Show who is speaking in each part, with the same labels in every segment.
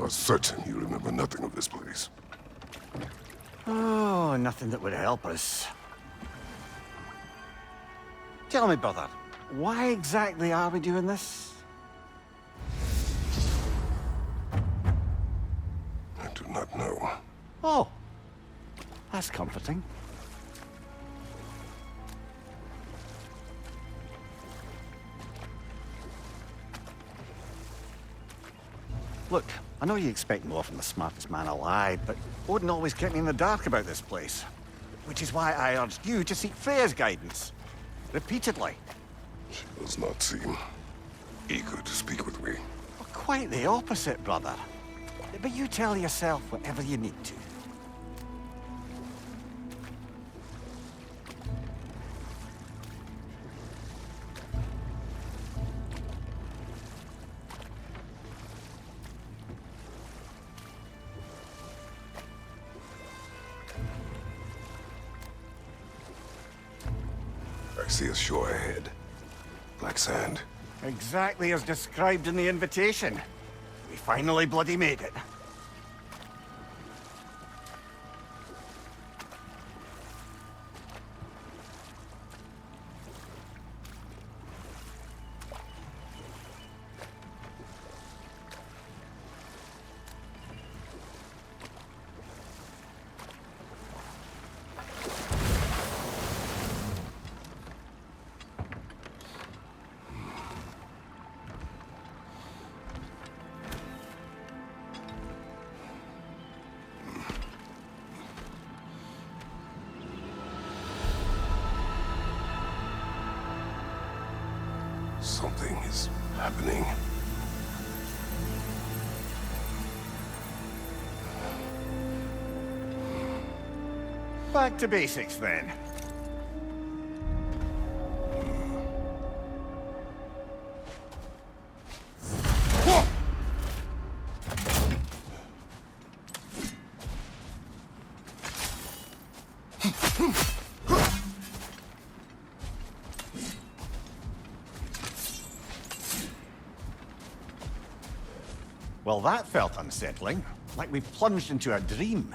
Speaker 1: are certain you remember nothing of this place.
Speaker 2: Oh, nothing that would help us. Tell me, brother, why exactly are we doing this?
Speaker 1: I do not know.
Speaker 2: Oh, that's comforting. Look, I know you expect more from the smartest man alive, but Odin always kept me in the dark about this place. Which is why I urged you to seek Freya's guidance. Repeatedly.
Speaker 1: She does not seem eager to speak with me.
Speaker 2: Well, quite the opposite, brother. But you tell yourself whatever you need to.
Speaker 1: I see a shore ahead. Black sand.
Speaker 2: Exactly as described in the invitation. We finally bloody made it.
Speaker 1: Something is happening.
Speaker 2: Back to basics, then. Well, that felt unsettling. Like we plunged into a dream.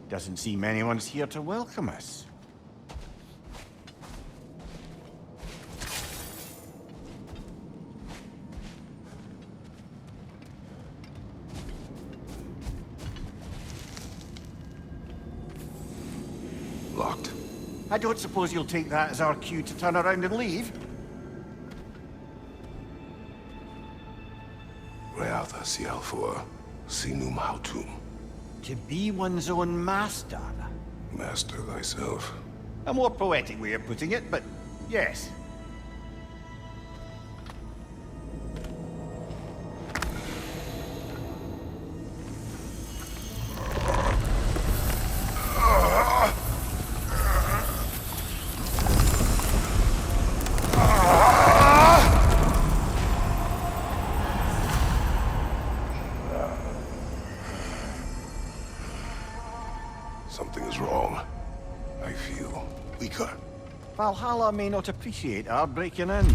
Speaker 2: Doesn't seem anyone's here to welcome us.
Speaker 1: Locked.
Speaker 2: I don't suppose you'll take that as our cue to turn around and leave?
Speaker 1: Reatha Sialfor, Sinum Hautum.
Speaker 2: To be one's own master.
Speaker 1: Master thyself.
Speaker 2: A more poetic way of putting it, but yes.
Speaker 1: Something is wrong. I feel weaker.
Speaker 2: Valhalla may not appreciate our breaking in.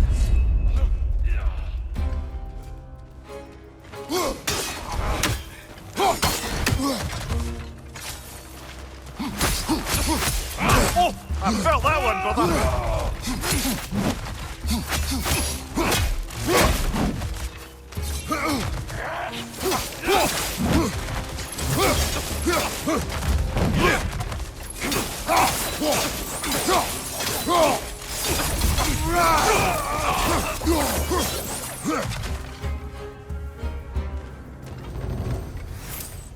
Speaker 2: Oh! I felt that one, brother!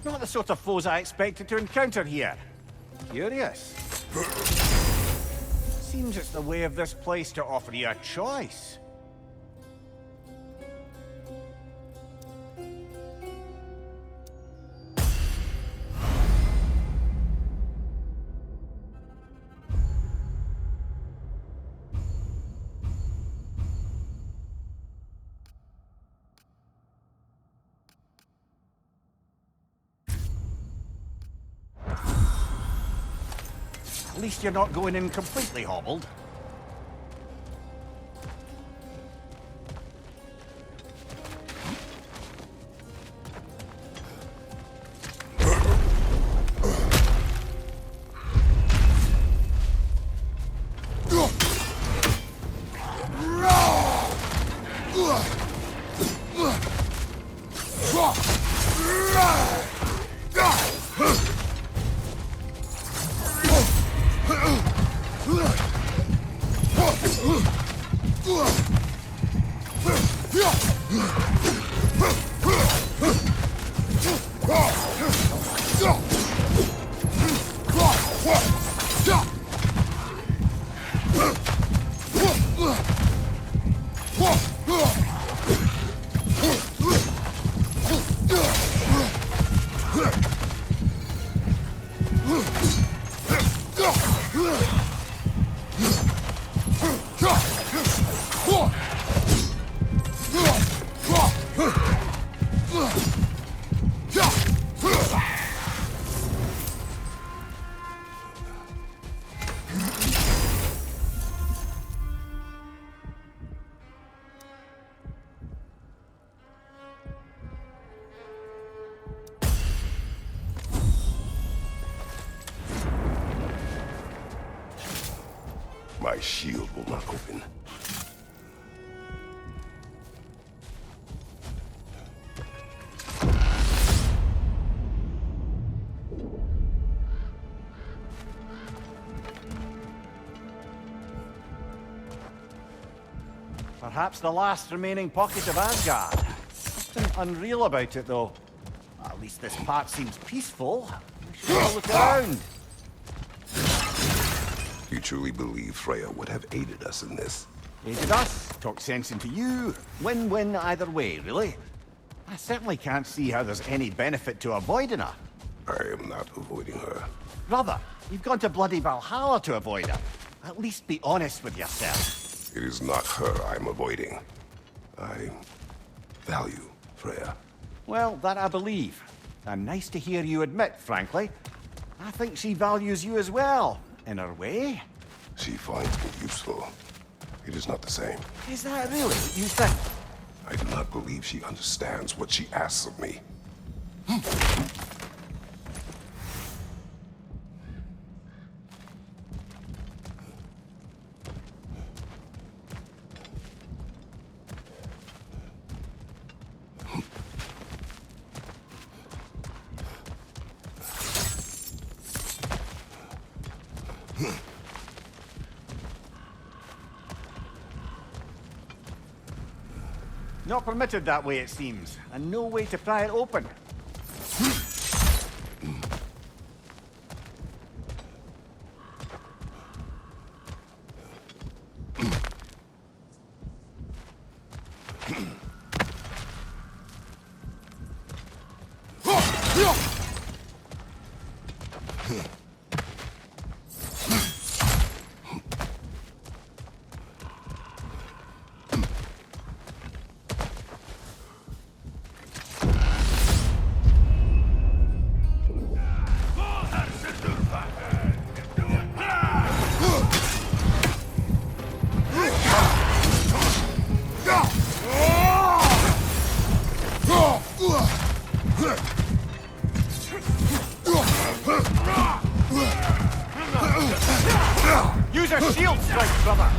Speaker 2: Not the sort of foes I expected to encounter here. Curious. Seems it's the way of this place to offer you a choice. At least you're not going in completely hobbled.
Speaker 1: My shield will not open.
Speaker 2: Perhaps the last remaining pocket of Asgard. Something unreal about it, though. At least this part seems peaceful. We should have a look around.
Speaker 1: You truly believe Freya would have aided us in this?
Speaker 2: Aided us, talked sense into you. Win-win either way, really. I certainly can't see how there's any benefit to avoiding her.
Speaker 1: I am not avoiding her.
Speaker 2: Brother, you've gone to bloody Valhalla to avoid her. At least be honest with yourself.
Speaker 1: It is not her I'm avoiding. I value Freya.
Speaker 2: Well, that I believe. And nice to hear you admit, frankly. I think she values you as well, in her way.
Speaker 1: She finds me useful. It is not the same.
Speaker 2: Is that really what you think?
Speaker 1: I do not believe she understands what she asks of me.
Speaker 2: Not permitted that way, it seems, and no way to pry it open. Use a shield strike, brother!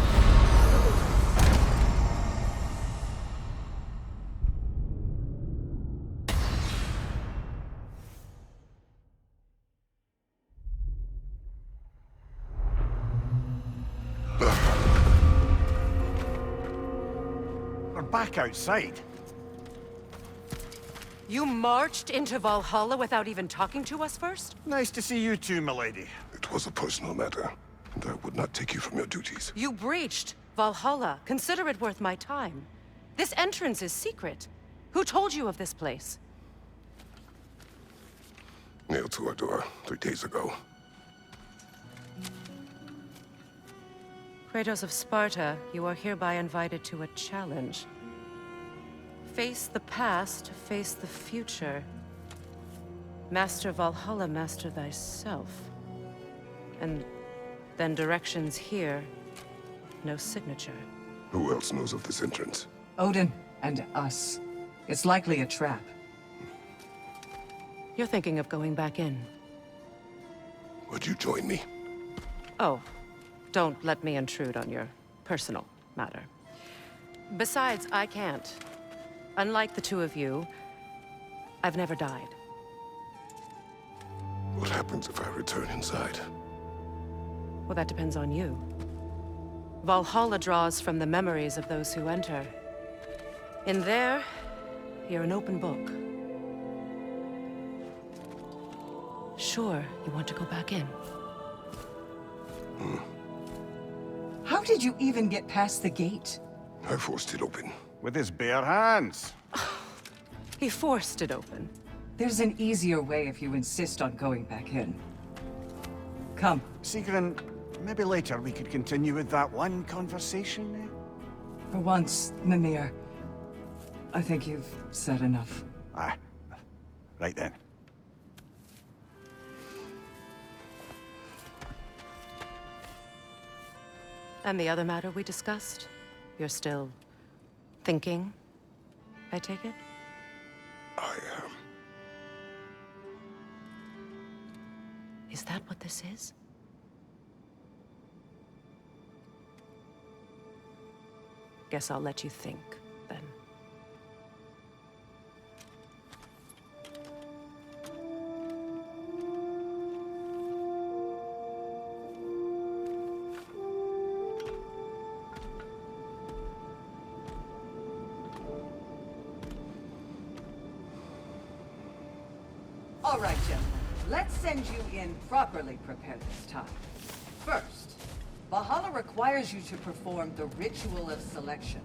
Speaker 2: We're back outside.
Speaker 3: You marched into Valhalla without even talking to us first?
Speaker 2: Nice to see you too, milady.
Speaker 1: It was a personal matter, and I would not take you from your duties.
Speaker 3: You breached Valhalla. Consider it worth my time. This entrance is secret. Who told you of this place?
Speaker 1: Nailed to our door 3 days ago.
Speaker 3: Kratos of Sparta, you are hereby invited to a challenge. Face the past, face the future. Master Valhalla, master thyself. And then directions here, no signature.
Speaker 1: Who else knows of this entrance?
Speaker 4: Odin and us. It's likely a trap.
Speaker 3: You're thinking of going back in.
Speaker 1: Would you join me?
Speaker 3: Oh, don't let me intrude on your personal matter. Besides, I can't. Unlike the two of you, I've never died.
Speaker 1: What happens if I return inside?
Speaker 3: Well, that depends on you. Valhalla draws from the memories of those who enter. In there, you're an open book. Sure, you want to go back in.
Speaker 4: How did you even get past the gate?
Speaker 1: I forced it open.
Speaker 2: With his bare hands.
Speaker 3: He forced it open.
Speaker 4: There's an easier way if you insist on going back in. Come.
Speaker 2: Sigrun, maybe later we could continue with that one conversation, eh?
Speaker 4: For once, Mimir, I think you've said enough.
Speaker 2: Ah, right then.
Speaker 3: And the other matter we discussed? You're still thinking, I take it?
Speaker 1: I am.
Speaker 3: Is that what this is? Guess I'll let you think, then.
Speaker 4: All right, gentlemen. Let's send you in properly prepared this time. First, Valhalla requires you to perform the ritual of selection.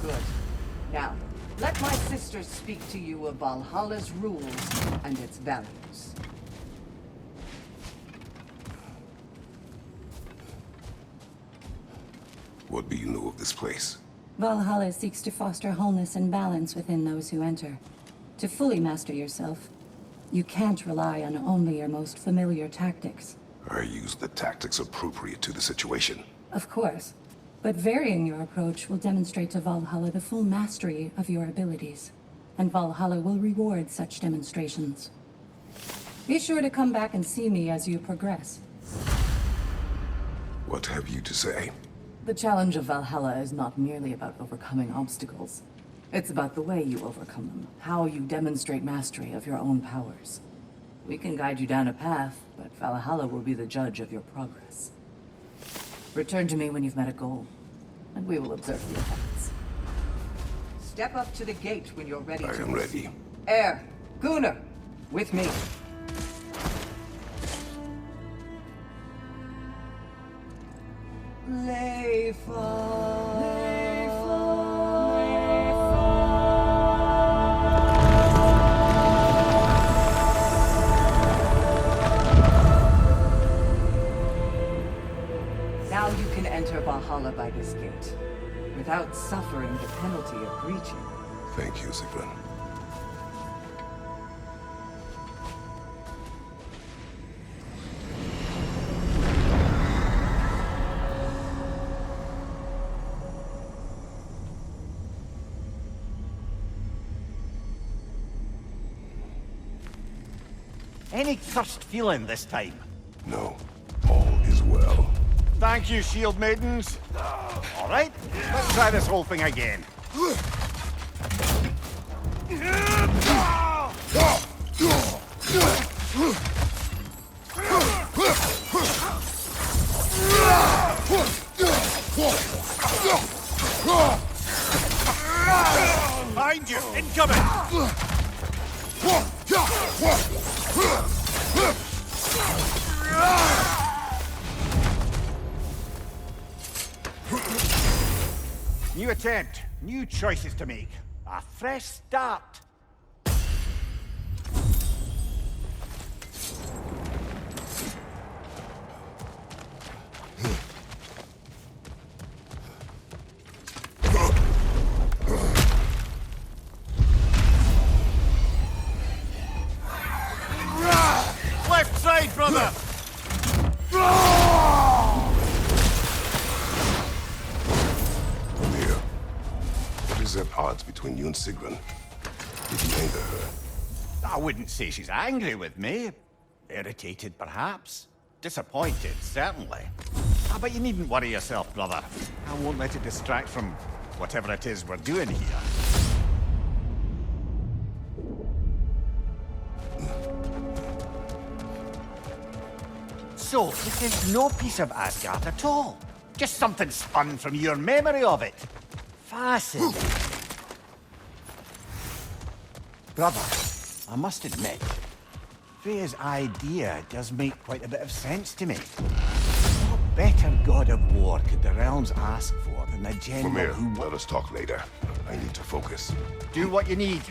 Speaker 4: Good. Now, let my sister speak to you of Valhalla's rules and its values.
Speaker 1: What do you know of this place?
Speaker 5: Valhalla seeks to foster wholeness and balance within those who enter. To fully master yourself, you can't rely on only your most familiar tactics.
Speaker 1: I use the tactics appropriate to the situation.
Speaker 5: Of course, but varying your approach will demonstrate to Valhalla the full mastery of your abilities, and Valhalla will reward such demonstrations. Be sure to come back and see me as you progress.
Speaker 1: What have you to say?
Speaker 6: The challenge of Valhalla is not merely about overcoming obstacles. It's about the way you overcome them, how you demonstrate mastery of your own powers. We can guide you down a path, but Valhalla will be the judge of your progress. Return to me when you've met a goal, and we will observe the effects.
Speaker 4: Step up to the gate when you're ready
Speaker 1: I
Speaker 4: to
Speaker 1: am ready.
Speaker 4: Air, Gunnar, with me. Now you can enter Valhalla by this gate, without suffering the penalty of breaching.
Speaker 1: Thank you, Sigrun.
Speaker 2: Any cursed feeling this time?
Speaker 1: No, all is well.
Speaker 2: Thank you, shield maidens. All right, let's try this whole thing again. Behind you! Incoming! New attempt, new choices to make. A fresh start. Left side, brother!
Speaker 1: Amir, what is at odds between you and Sigrun? Did you anger her?
Speaker 2: I wouldn't say she's angry with me. Irritated, perhaps. Disappointed, certainly. But you needn't worry yourself, brother. I won't let it distract from whatever it is we're doing here. So, this is no piece of Asgard at all. Just something spun from your memory of it. Fascinating. Brother, I must admit, Freya's idea does make quite a bit of sense to me. What better god of war could the realms ask for than the general
Speaker 1: Amir,
Speaker 2: who...
Speaker 1: let us talk later. I need to focus.
Speaker 2: Do what you need.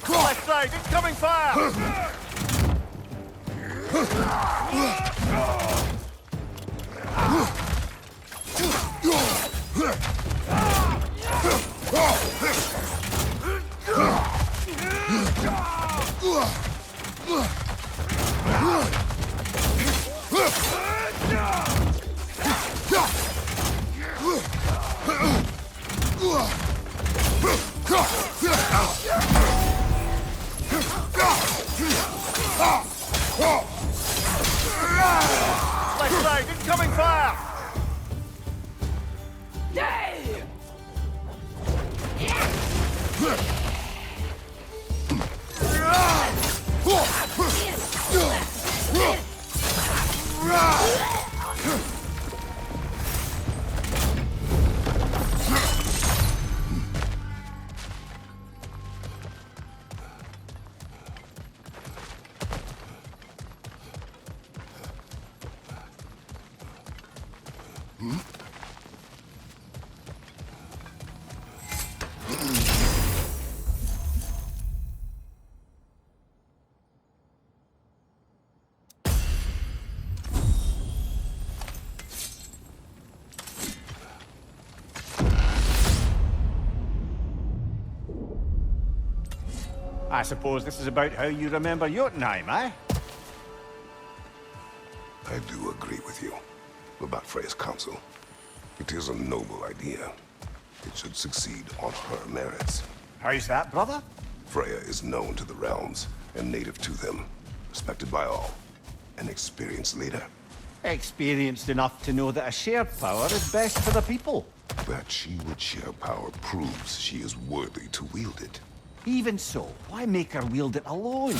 Speaker 2: Left side, incoming fire! Left side, incoming fire! I suppose this is about how you remember Jotunheim, eh?
Speaker 1: I do agree with you about Freya's council. It is a noble idea. It should succeed on her merits.
Speaker 2: How's that, brother?
Speaker 1: Freya is known to the realms and native to them, respected by all. An experienced leader.
Speaker 2: Experienced enough to know that a shared power is best for the people.
Speaker 1: That she would share power proves she is worthy to wield it.
Speaker 2: Even so, why make her wield it alone?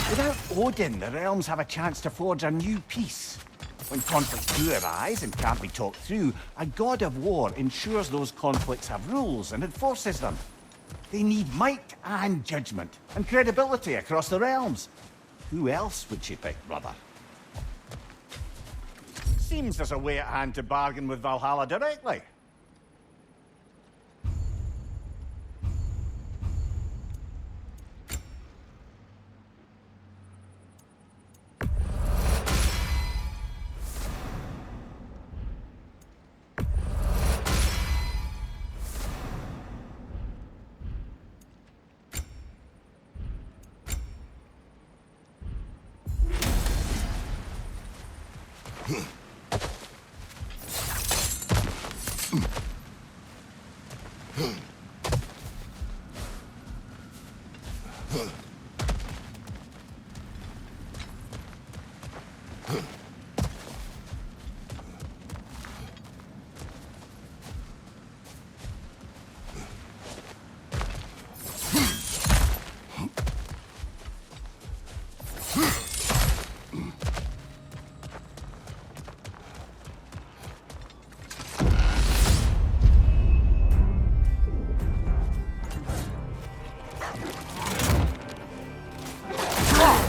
Speaker 2: Without Odin, the realms have a chance to forge a new peace. When conflicts do arise and can't be talked through, a god of war ensures those conflicts have rules and enforces them. They need might and judgment, and credibility across the realms. Who else would she pick, brother? Seems there's a way at hand to bargain with Valhalla directly.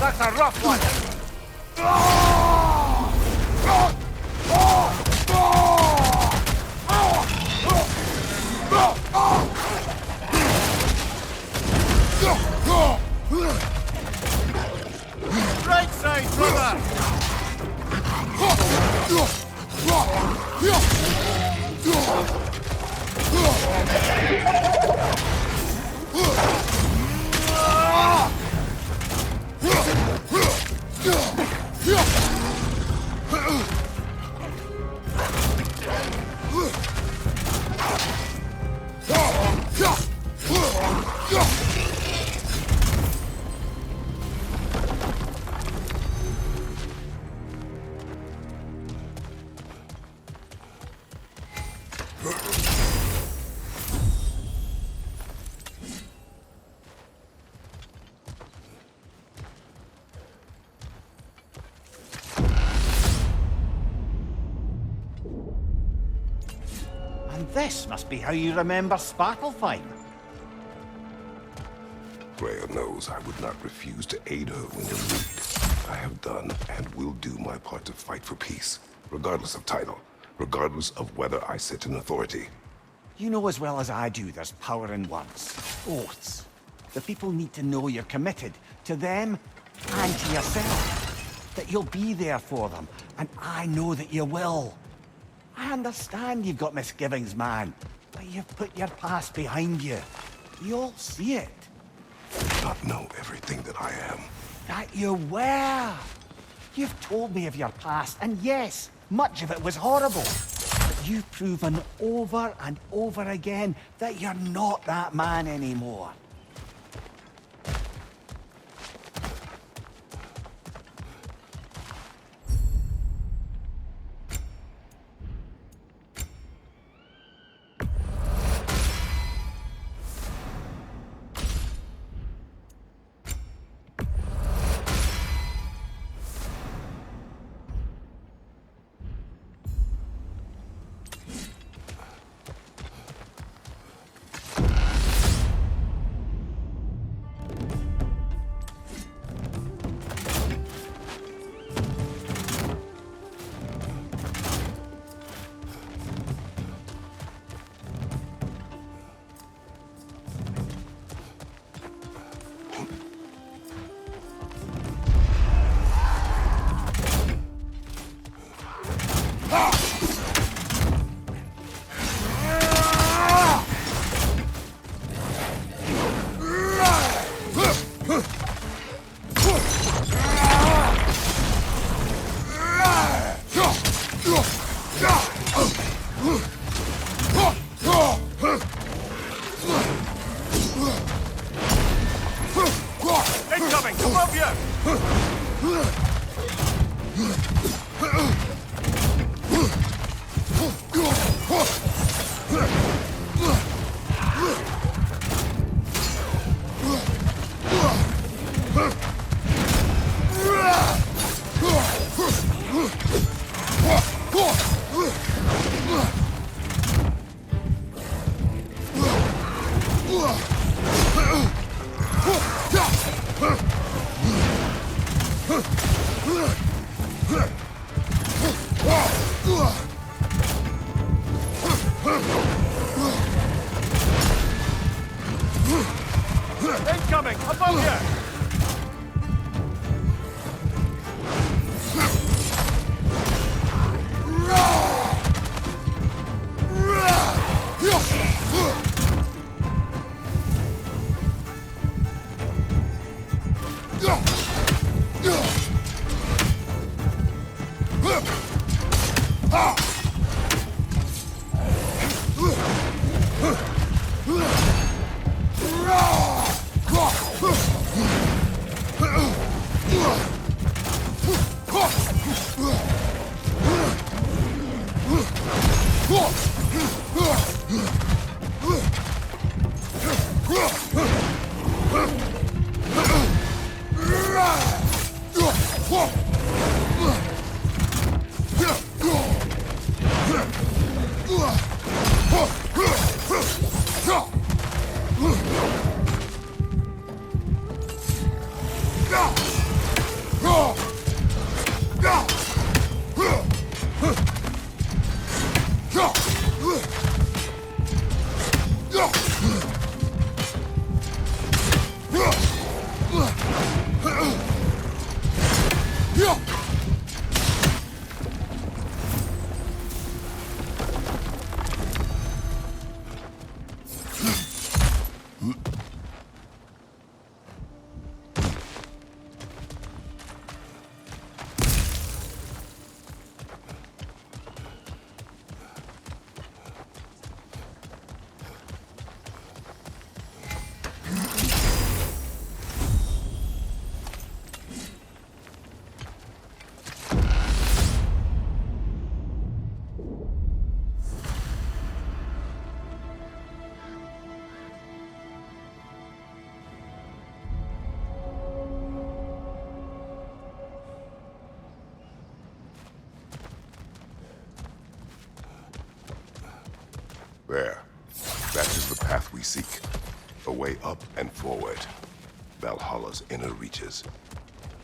Speaker 2: That's a rough one! Right side, brother! And this must be how you remember Sparklefine.
Speaker 1: Freya knows I would not refuse to aid her when in need. I have done and will do my part to fight for peace, regardless of title, regardless of whether I sit in authority.
Speaker 2: You know as well as I do there's power in words, oaths. The people need to know you're committed to them and to yourself. That you'll be there for them, and I know that you will. I understand you've got misgivings, man, but you've put your past behind you. You'll see it.
Speaker 1: I do not know everything that I am.
Speaker 2: That you were. You've told me of your past, and yes, much of it was horrible. But you've proven over and over again that you're not that man anymore. Incoming! Above you! Incoming! Above you!
Speaker 1: There. That is the path we seek. A way up and forward. Valhalla's inner reaches.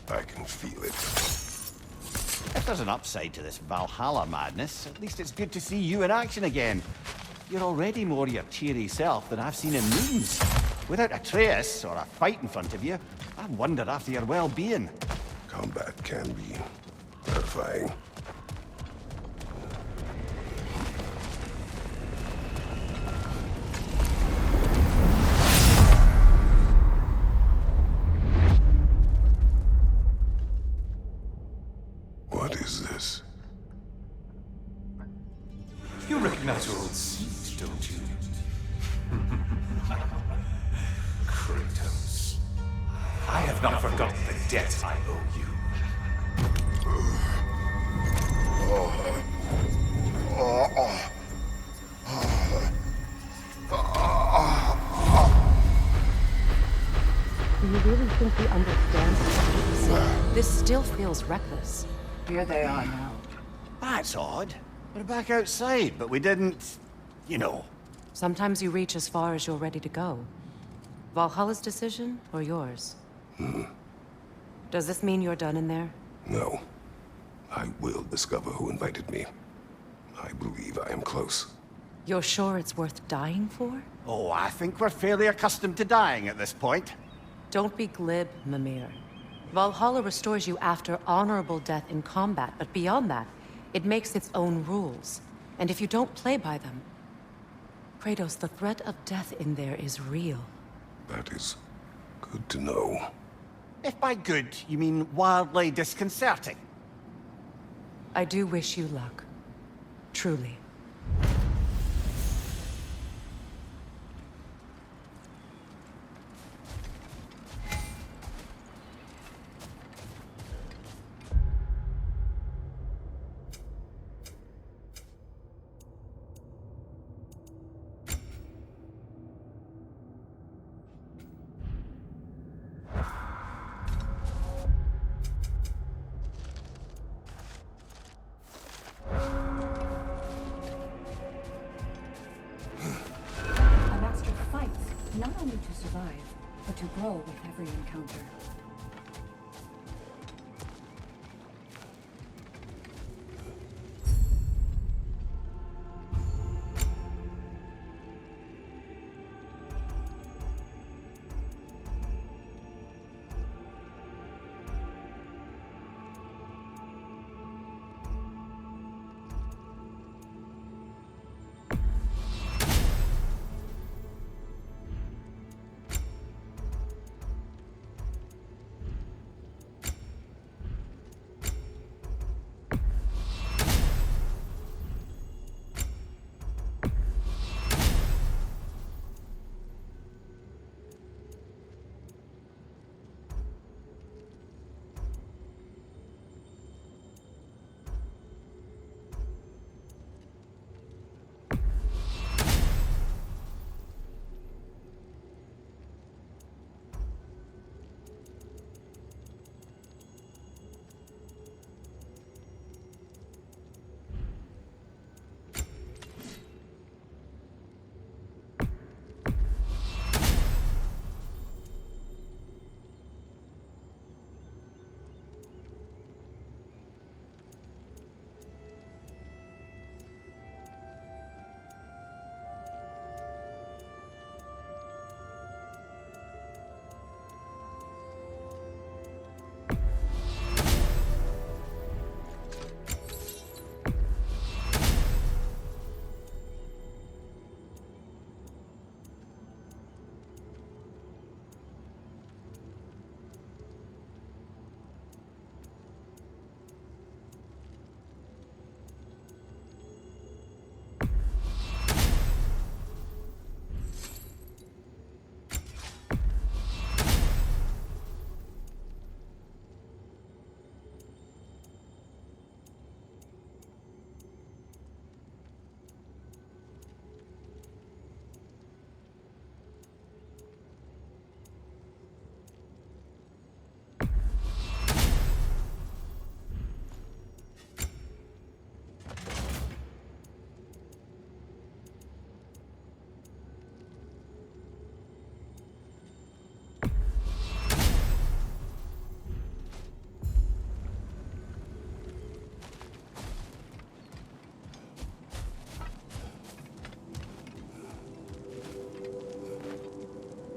Speaker 1: I can feel it.
Speaker 2: If there's an upside to this Valhalla madness, at least it's good to see you in action again. You're already more your cheery self than I've seen in moons. Without Atreus, or a fight in front of you, I wonder after your well-being.
Speaker 1: Combat can be terrifying. What is this?
Speaker 7: You recognize your old seat, don't you? Kratos. I have not forgotten the debt I owe you.
Speaker 3: Do you really think we understand what you say? This still feels reckless.
Speaker 4: Here they are now.
Speaker 2: That's odd. We're back outside, but we didn't... you know.
Speaker 3: Sometimes you reach as far as you're ready to go. Valhalla's decision, or yours? Does this mean you're done in there?
Speaker 1: No. I will discover who invited me. I believe I am close.
Speaker 3: You're sure it's worth dying for?
Speaker 2: Oh, I think we're fairly accustomed to dying at this point.
Speaker 3: Don't be glib, Mimir. Valhalla restores you after honorable death in combat, but beyond that, it makes its own rules. And if you don't play by them... Kratos, the threat of death in there is real.
Speaker 1: That is good to know.
Speaker 2: If by good, you mean wildly disconcerting.
Speaker 3: I do wish you luck. Truly.
Speaker 5: A master fights, not only to survive, but to grow with every encounter.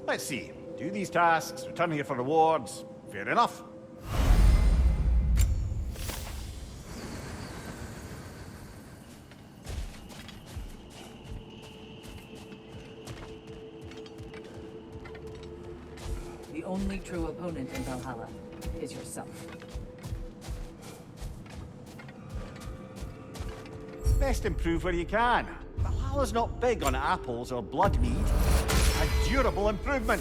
Speaker 2: Let's see. Do these tasks, return here for rewards. Fair enough.
Speaker 6: The only true opponent in Valhalla is yourself.
Speaker 2: Best improve where you can. Valhalla's not big on apples or blood mead. A durable improvement.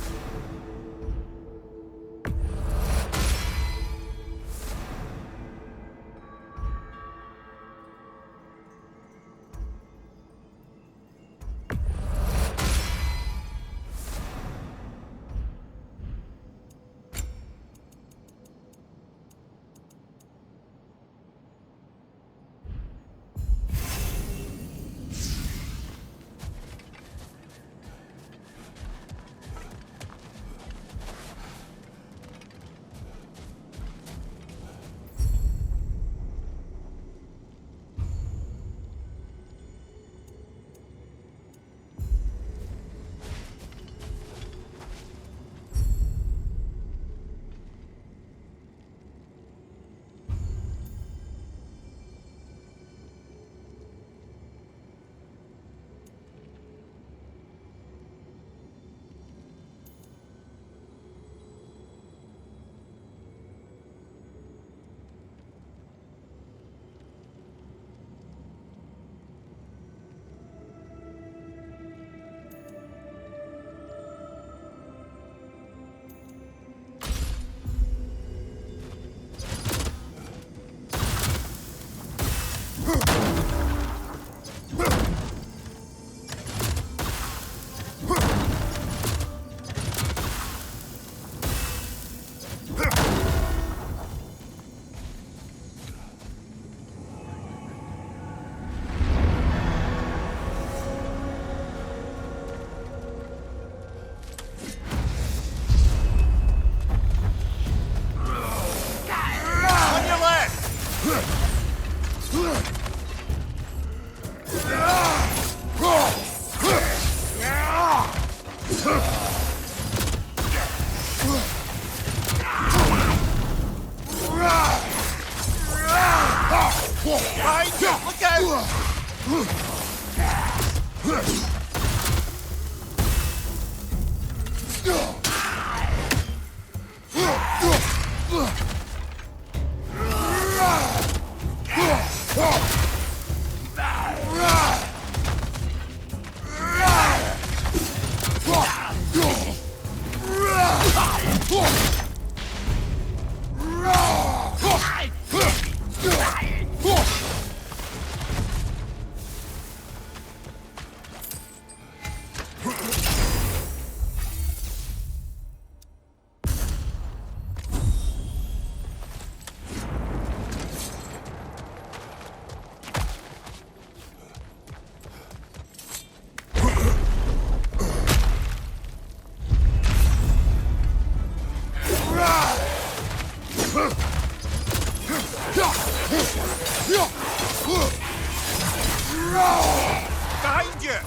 Speaker 2: Behind you!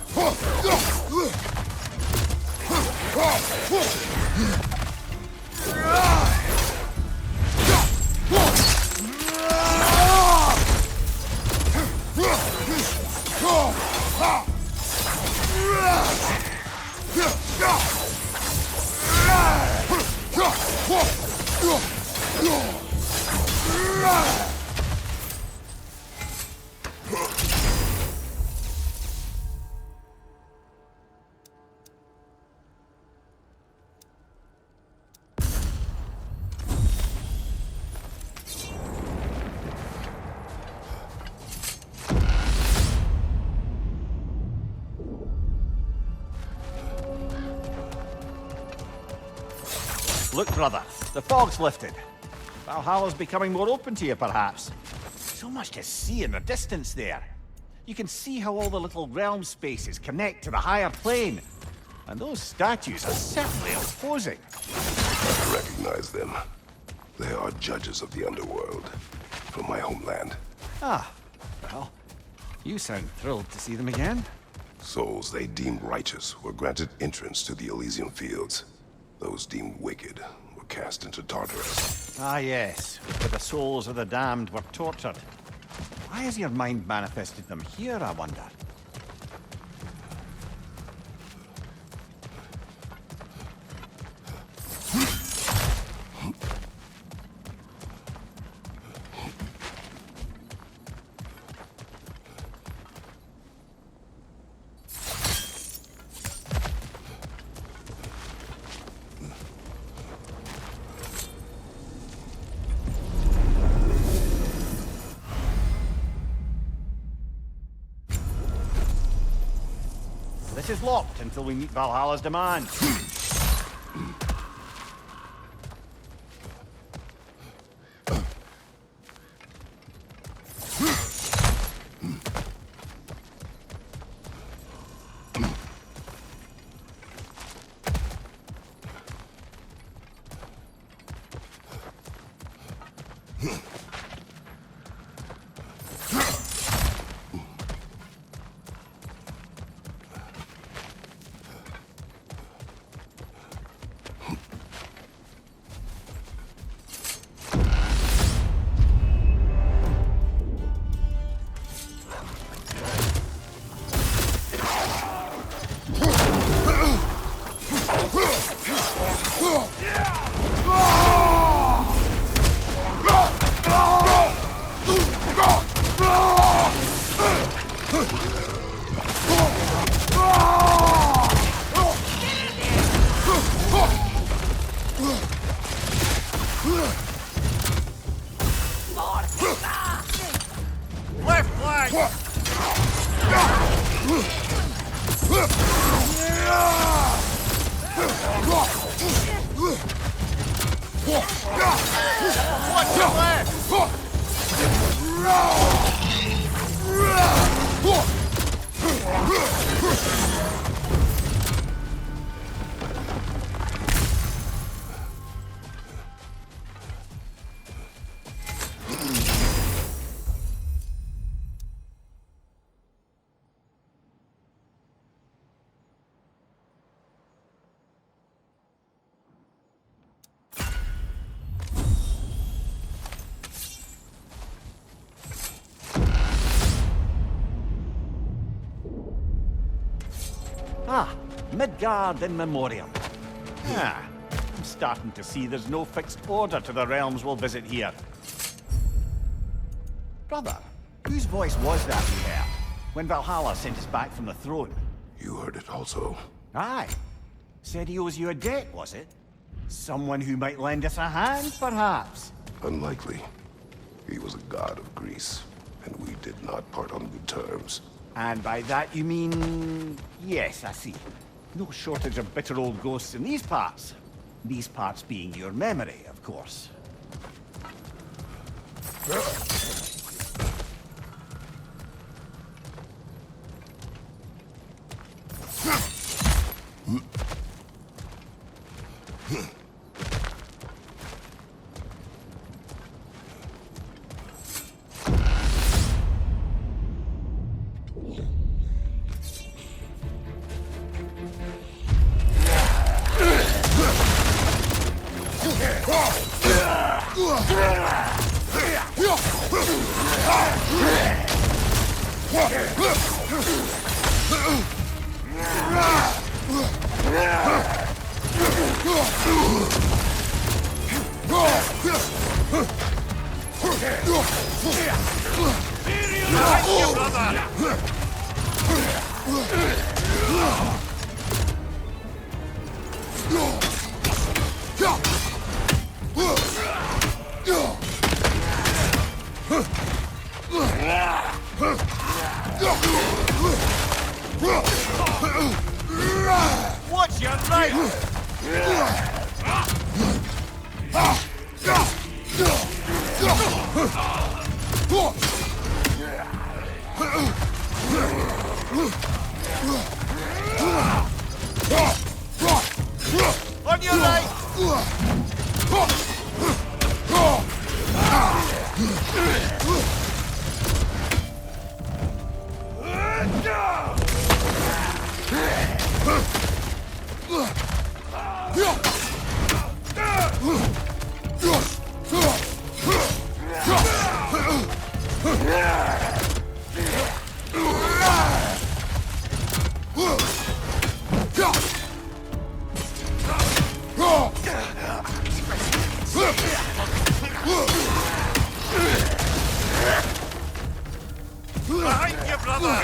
Speaker 2: Look, brother, the fog's lifted. Valhalla's becoming more open to you, perhaps. So much to see in the distance there. You can see how all the little realm spaces connect to the higher plane. And those statues are certainly imposing.
Speaker 1: I recognize them. They are judges of the underworld from my homeland.
Speaker 2: Ah, well, you sound thrilled to see them again.
Speaker 1: Souls they deemed righteous were granted entrance to the Elysium Fields. Those deemed wicked were cast into Tartarus.
Speaker 2: Ah, yes. Where the souls of the damned were tortured. Why has your mind manifested them here, I wonder? This is locked until we meet Valhalla's demand. Left leg! What's your left? Ah, Midgard in memoriam. Ah, I'm starting to see there's no fixed order to the realms we'll visit here. Brother, whose voice was that we heard when Valhalla sent us back from the throne?
Speaker 1: You heard it also.
Speaker 2: Aye. Said he owes you a debt, was it? Someone who might lend us a hand, perhaps?
Speaker 1: Unlikely. He was a god of Greece, and we did not part on good terms.
Speaker 2: And by that you mean... Yes, I see. No shortage of bitter old ghosts in these parts. These parts being your memory, of course. What's your right? On your right! Behind you, brother!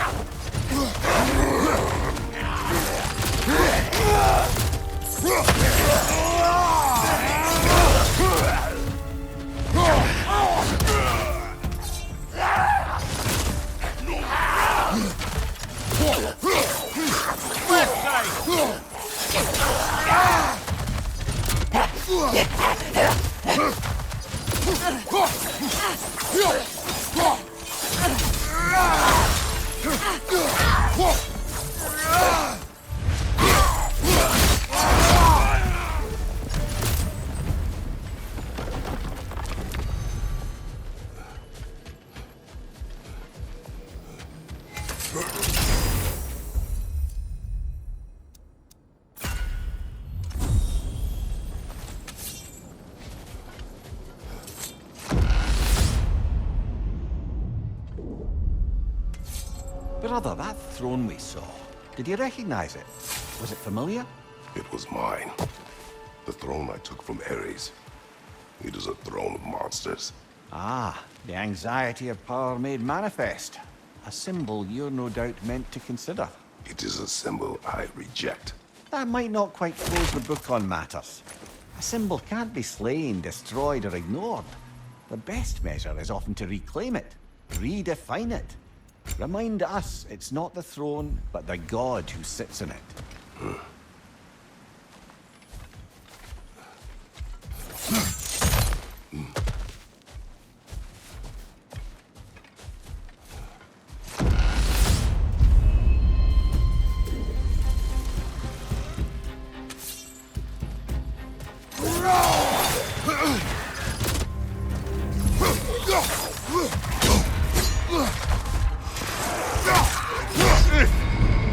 Speaker 2: Brother, that throne we saw, did you recognize it? Was it familiar?
Speaker 1: It was mine. The throne I took from Ares. It is a throne of monsters.
Speaker 2: Ah, the anxiety of power made manifest. A symbol you're no doubt meant to consider.
Speaker 1: It is a symbol I reject.
Speaker 2: That might not quite close the book on matters. A symbol can't be slain, destroyed, or ignored. The best measure is often to reclaim it, redefine it. Remind us it's not the throne, but the god who sits in it.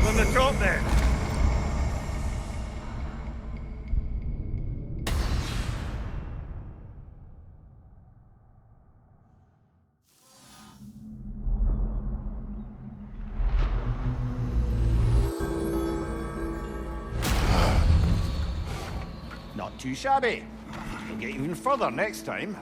Speaker 2: On the top then. Not too shabby. You'll get even further next time.